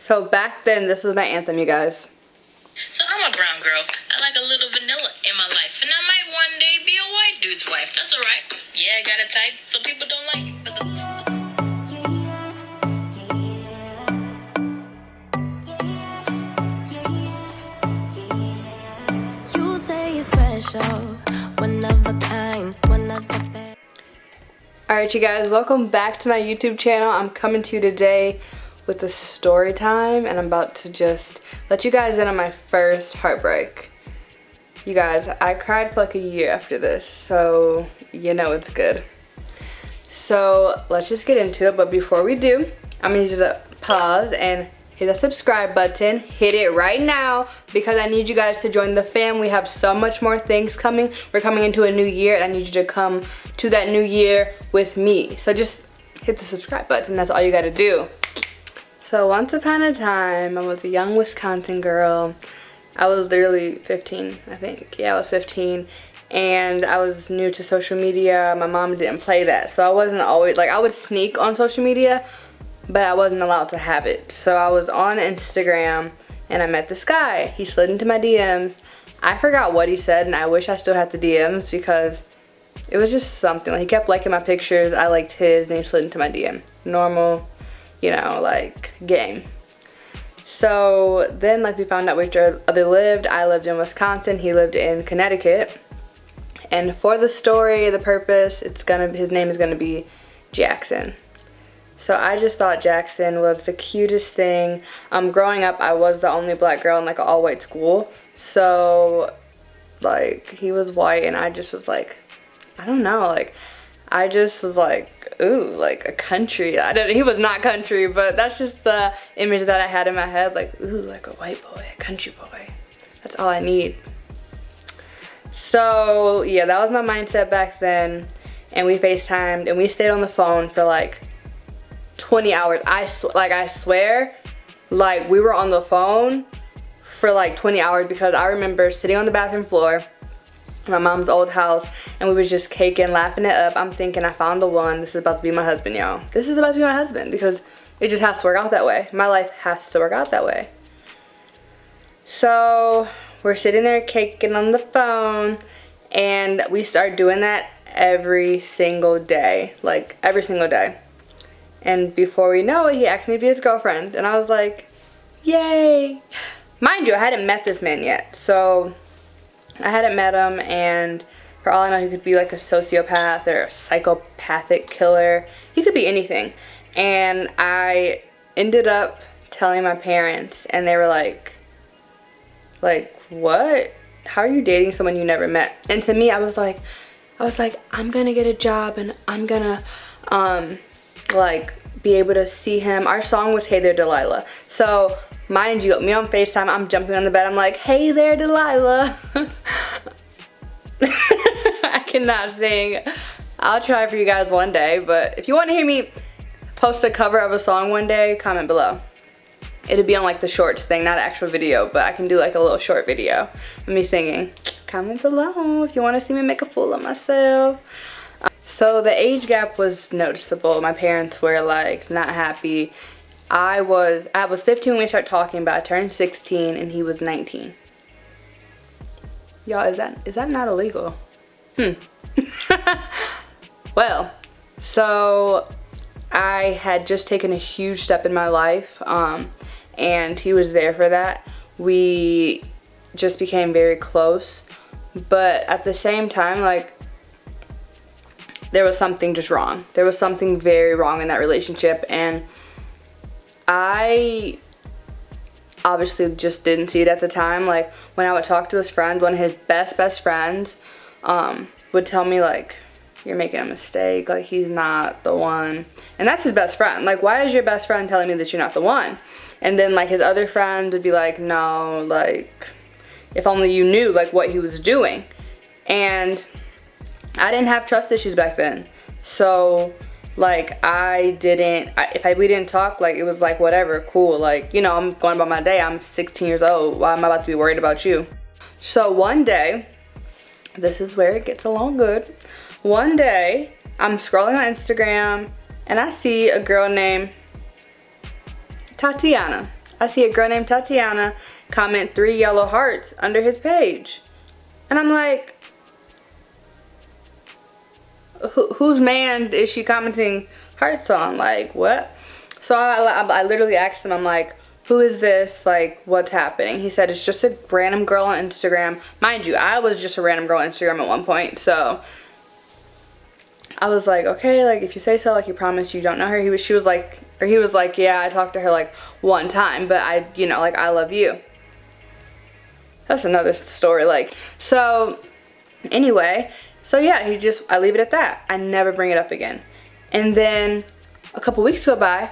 So back then, this was my anthem, you guys. So I'm a brown girl. I like a little vanilla in my life. And I might one day be a white dude's wife. That's alright. Yeah, I got a type. Some people don't like it. But you say you're special, one of a kind, one of the best. Alright, you guys, welcome back to my YouTube channel. I'm coming to you today with a story time, and I'm about to just let you guys in on my first heartbreak. You guys, I cried for like a year after this, so you know it's good. So let's just get into it, but before we do, I'm gonna need you to pause and hit the subscribe button. Hit it right now because I need you guys to join the fam. We have so much more things coming. We're coming into a new year, and I need you to come to that new year with me. So just hit the subscribe button. That's all you gotta do. So once upon a time, I was a young Wisconsin girl. I was literally 15, I think. Yeah, I was 15. And I was new to social media. My mom didn't play that. So I wasn't always, like, I would sneak on social media, but I wasn't allowed to have it. So I was on Instagram, and I met this guy. He slid into my DMs. I forgot what he said, and I wish I still had the DMs because it was just something. Like, he kept liking my pictures. I liked his, and he slid into my DM. Normal, you know, like, game. So then, like, we found out where each other lived. I lived in Wisconsin. He lived in Connecticut. And for the story, the purpose, his name is gonna be Jackson. So I just thought Jackson was the cutest thing. Growing up, I was the only black girl in like an all-white school. So, like, he was white, and I just was like, I don't know, like, I just was like, ooh, like a country. He was not country, but that's just the image that I had in my head. Like, ooh, like a white boy, a country boy. That's all I need. So, yeah, that was my mindset back then. And we FaceTimed, and we stayed on the phone for like 20 hours. I swear, like, we were on the phone for like 20 hours because I remember sitting on the bathroom floor in my mom's old house, and we was just caking, laughing it up. I'm thinking, I found the one. This is about to be my husband, y'all. This is about to be my husband because it just has to work out that way. My life has to work out that way. So we're sitting there caking on the phone, and we started doing that every single day, like every single day. And before we know it, he asked me to be his girlfriend, and I was like, yay. Mind you, I hadn't met this man yet, so I hadn't met him, and for all I know, he could be like a sociopath or a psychopathic killer. He could be anything. And I ended up telling my parents, and they were like, what? How are you dating someone you never met? And to me, I was like, I'm gonna get a job, and I'm gonna, like, be able to see him. Our song was Hey There Delilah. So, mind you, me on FaceTime, I'm jumping on the bed. I'm like, hey there, Delilah. I cannot sing. I'll try for you guys one day, but if you want to hear me post a cover of a song one day, comment below. It'll be on like the shorts thing, not an actual video, but I can do like a little short video of me singing. Comment below if you want to see me make a fool of myself. So the age gap was noticeable. My parents were like not happy. I was 15 when we started talking, but I turned 16 and he was 19. Y'all, is that not illegal? Well, so I had just taken a huge step in my life, and he was there for that. We just became very close, but at the same time, like, there was something just wrong. There was something very wrong in that relationship, and I obviously just didn't see it at the time. Like, when I would talk to his friends, one of his best friends would tell me, like, you're making a mistake, like, he's not the one. And that's his best friend. Like, why is your best friend telling me that you're not the one? And then, like, his other friends would be like, no, like, if only you knew, like, what he was doing. And I didn't have trust issues back then. So, like, if we didn't talk, like, it was like, whatever, cool. Like, you know, I'm going about my day. I'm 16 years old. Why am I about to be worried about you? So one day, this is where it gets along good. One day, I'm scrolling on Instagram, and I see a girl named Tatiana. I see a girl named Tatiana comment 3 yellow hearts under his page. And I'm like, whose man is she commenting hearts on? Like, what? So I literally asked him, I'm like, who is this? Like, what's happening? He said, it's just a random girl on Instagram. Mind you, I was just a random girl on Instagram at one point. So I was like, okay, like, if you say so, like, you promise you don't know her. He was like, yeah, I talked to her like one time, but I, you know, like, I love you. That's another story. Like, so anyway, so yeah, I leave it at that. I never bring it up again. And then a couple weeks go by,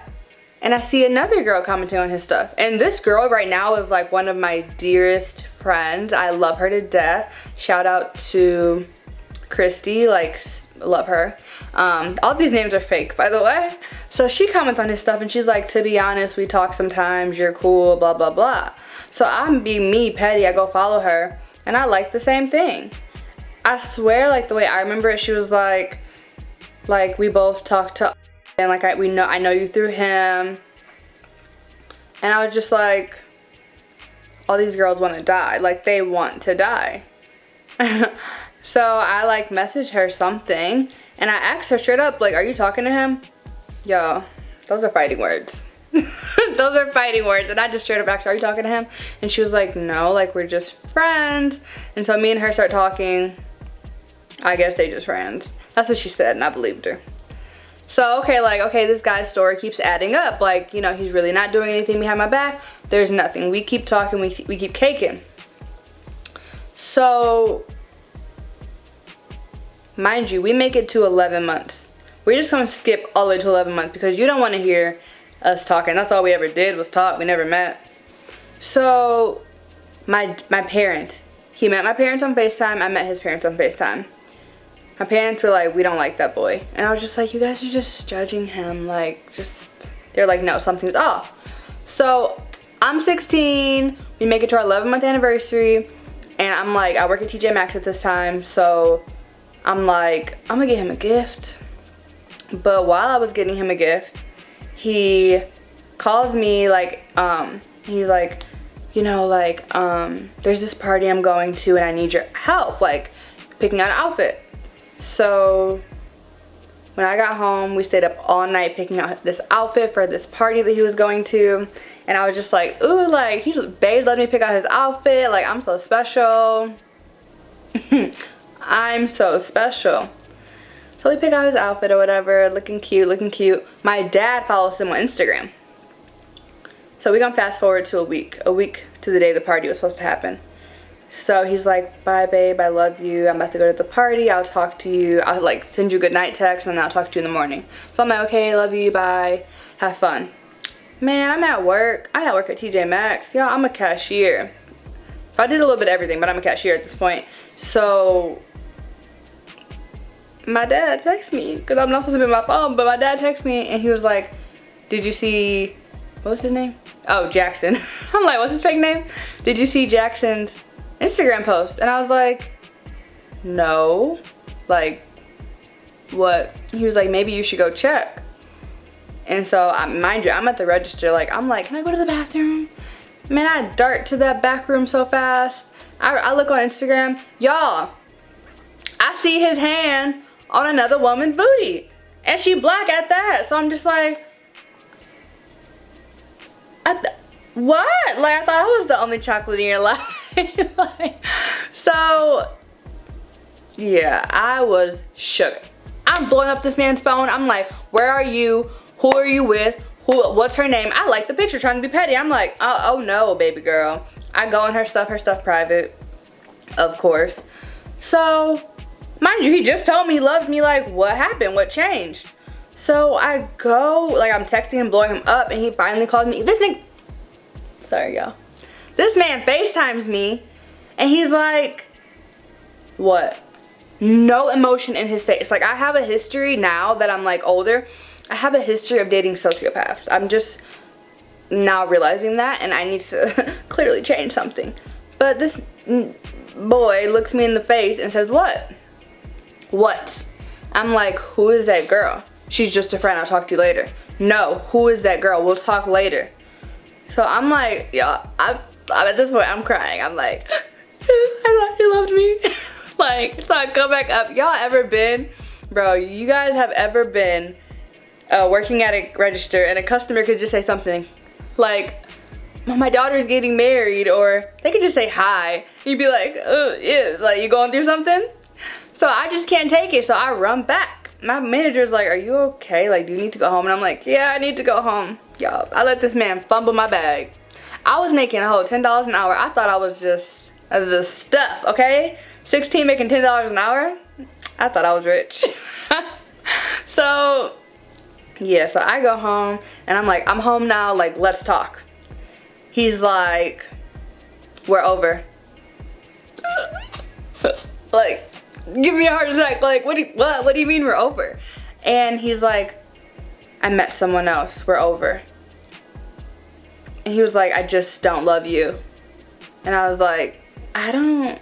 and I see another girl commenting on his stuff. And this girl right now is like one of my dearest friends. I love her to death. Shout out to Christy, like, love her. All these names are fake, by the way. So she comments on his stuff, and she's like, to be honest, we talk sometimes, you're cool, blah, blah, blah. So I'm being me, petty, I go follow her, and I like the same thing. I swear, like, the way I remember it, she was like we both talked to, and like, I know you through him. And I was just like, all these girls want to die. Like, they want to die. So I like messaged her something, and I asked her straight up, like, are you talking to him? Yo, those are fighting words. Those are fighting words. And I just straight up asked her, are you talking to him? And she was like, no, like, we're just friends. And so me and her start talking. I guess they just friends. That's what she said, and I believed her. So, okay, this guy's story keeps adding up. Like, you know, he's really not doing anything behind my back. There's nothing. We keep talking, we keep caking. So, mind you, we make it to 11 months. We're just gonna skip all the way to 11 months because you don't want to hear us talking. That's all we ever did was talk. We never met. So, my parents, he met my parents on FaceTime. I met his parents on FaceTime. My parents were like, we don't like that boy. And I was just like, you guys are just judging him. Like, they're like, no, something's off. So, I'm 16. We make it to our 11-month anniversary. And I'm like, I work at TJ Maxx at this time. So, I'm like, I'm gonna get him a gift. But while I was getting him a gift, he calls me, like, he's like, you know, like, there's this party I'm going to and I need your help, like, picking out an outfit. So when I got home, we stayed up all night picking out this outfit for this party that he was going to. And I was just like, ooh, like, babe, let me pick out his outfit. Like, I'm so special. I'm so special. So we pick out his outfit or whatever, looking cute, looking cute. My dad follows him on Instagram. So we're gonna fast forward to a week to the day the party was supposed to happen. So he's like, bye babe, I love you. I'm about to go to the party. I'll talk to you. I'll like send you a good night text and then I'll talk to you in the morning. So I'm like, okay, love you, bye. Have fun. Man, I'm at work. I at work at TJ Maxx. Y'all, I'm a cashier. I did a little bit of everything, but I'm a cashier at this point. So my dad texts me, because I'm not supposed to be on my phone, but my dad texts me and he was like, did you see, what was his name? Oh, Jackson. I'm like, what's his fake name? Did you see Jackson's Instagram post? And I was like, no. Like, what? He was like, maybe you should go check. And so, mind you, I'm at the register, like, I'm like, can I go to the bathroom? Man, I dart to that back room so fast. I look on Instagram. Y'all, I see his hand on another woman's booty. And she black at that. So I'm just like, what? Like, I thought I was the only chocolate in your life. Like, so, yeah, I was shook. I'm blowing up this man's phone. I'm like, where are you? Who are you with? What's her name? I like the picture, trying to be petty. I'm like, oh no, baby girl. I go on her stuff private, of course. So, mind you, he just told me he loved me. Like, what happened? What changed? So I go, like, I'm texting him, blowing him up, and he finally called me. This nigga, sorry y'all. This man FaceTimes me, and he's like, what? No emotion in his face. Like, I have a history now that I'm like older. I have a history of dating sociopaths. I'm just now realizing that, and I need to clearly change something. But this boy looks me in the face and says, what? What? I'm like, who is that girl? She's just a friend, I'll talk to you later. No, who is that girl? We'll talk later. So I'm like, y'all, I'm at this point, I'm crying. I'm like, I thought he loved me. Like, so I go back up. Y'all ever been, bro, you guys have ever been working at a register and a customer could just say something like, my daughter's getting married, or they could just say hi. You'd be like, oh, yeah, like you going through something? So I just can't take it, so I run back. My manager's like, are you okay? Like, do you need to go home? And I'm like, yeah, I need to go home. Y'all, I let this man fumble my bag. I was making a whole $10 an hour. I thought I was just the stuff, okay? 16 making $10 an hour? I thought I was rich. So, yeah, so I go home, and I'm like, I'm home now, like, let's talk. He's like, we're over. Like, give me a heart attack. Like, what do you mean we're over? And he's like, I met someone else. We're over. And he was like, I just don't love you. And I was like, I don't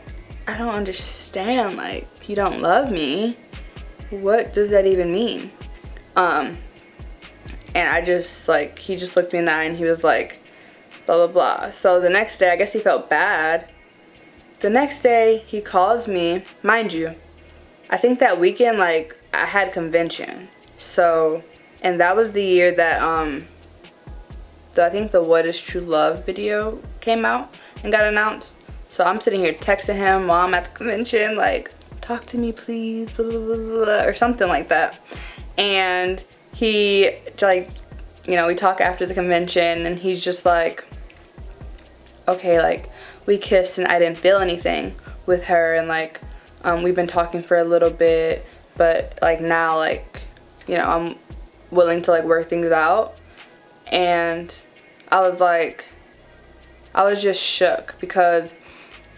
understand. Like, you don't love me. What does that even mean? And I just, like, he just looked me in the eye and he was like, blah, blah, blah. So the next day, I guess he felt bad. The next day, he calls me. Mind you, I think that weekend, like, I had convention. So, and that was the year that, I think the What is True Love video came out and got announced. So I'm sitting here texting him while I'm at the convention, like, talk to me, please, blah, blah, blah, blah, or something like that. And he, like, you know, we talk after the convention, and he's just like, okay, like, we kissed and I didn't feel anything with her, and like, we've been talking for a little bit, but like now, like, you know, I'm willing to like work things out. And I was like, I was just shook because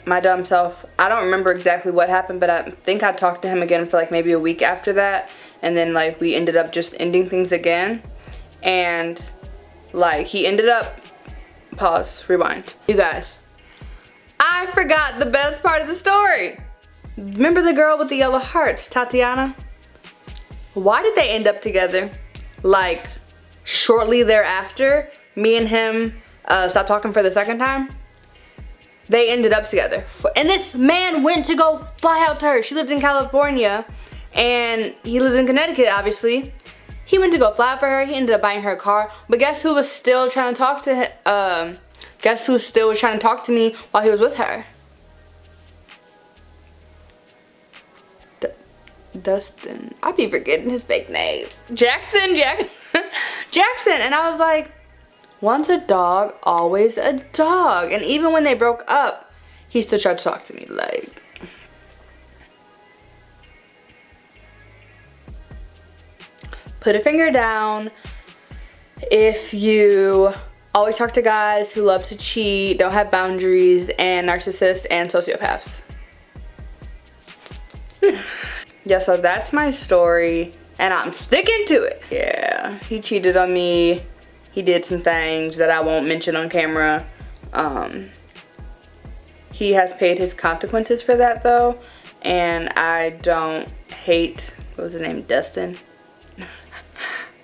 my dumb self, I don't remember exactly what happened, but I think I talked to him again for like maybe a week after that, and then like we ended up just ending things again. And like, he ended up, pause, rewind. You guys, I forgot the best part of the story. Remember the girl with the yellow hearts, Tatiana? Why did they end up together? Like, shortly thereafter, me and him stopped talking for the second time. They ended up together. And this man went to go fly out to her. She lived in California, and he lives in Connecticut, obviously. He went to go fly out for her. He ended up buying her a car. But guess who was still trying to talk to him? Guess who still was trying to talk to me while he was with her? Dustin. I be forgetting his fake name. Jackson. Jackson. And I was like, once a dog, always a dog. And even when they broke up, he still tried to talk to me. Like, put a finger down if you always talk to guys who love to cheat, don't have boundaries, and narcissists and sociopaths. Yeah, so that's my story, and I'm sticking to it. Yeah, he cheated on me. He did some things that I won't mention on camera. He has paid his consequences for that, though, and I don't hate, what was his name, Dustin?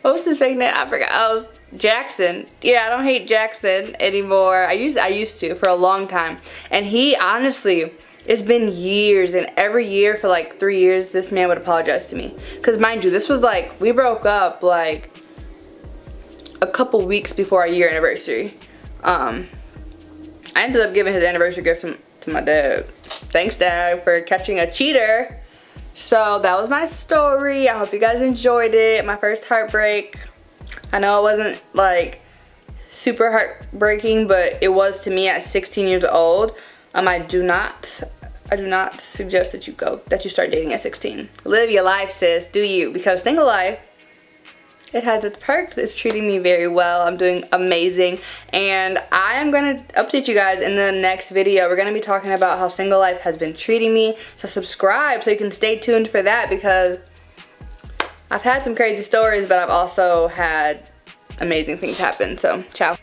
What was his fake name? I forgot. Oh, Jackson. Yeah, I don't hate Jackson anymore. I used to for a long time. And he, honestly, it's been years, and every year for like 3 years, this man would apologize to me. Because mind you, this was like, we broke up like a couple weeks before our year anniversary. I ended up giving his anniversary gift to my dad. Thanks, Dad, for catching a cheater. So that was my story. I hope you guys enjoyed it. My first heartbreak. I know it wasn't like super heartbreaking, but it was to me at 16 years old. I do not suggest that you start dating at 16. Live your life, sis. Do you? Because single life, it has its perks. It's treating me very well. I'm doing amazing. And I am going to update you guys in the next video. We're going to be talking about how single life has been treating me. So subscribe so you can stay tuned for that, because I've had some crazy stories, but I've also had amazing things happen. So, ciao.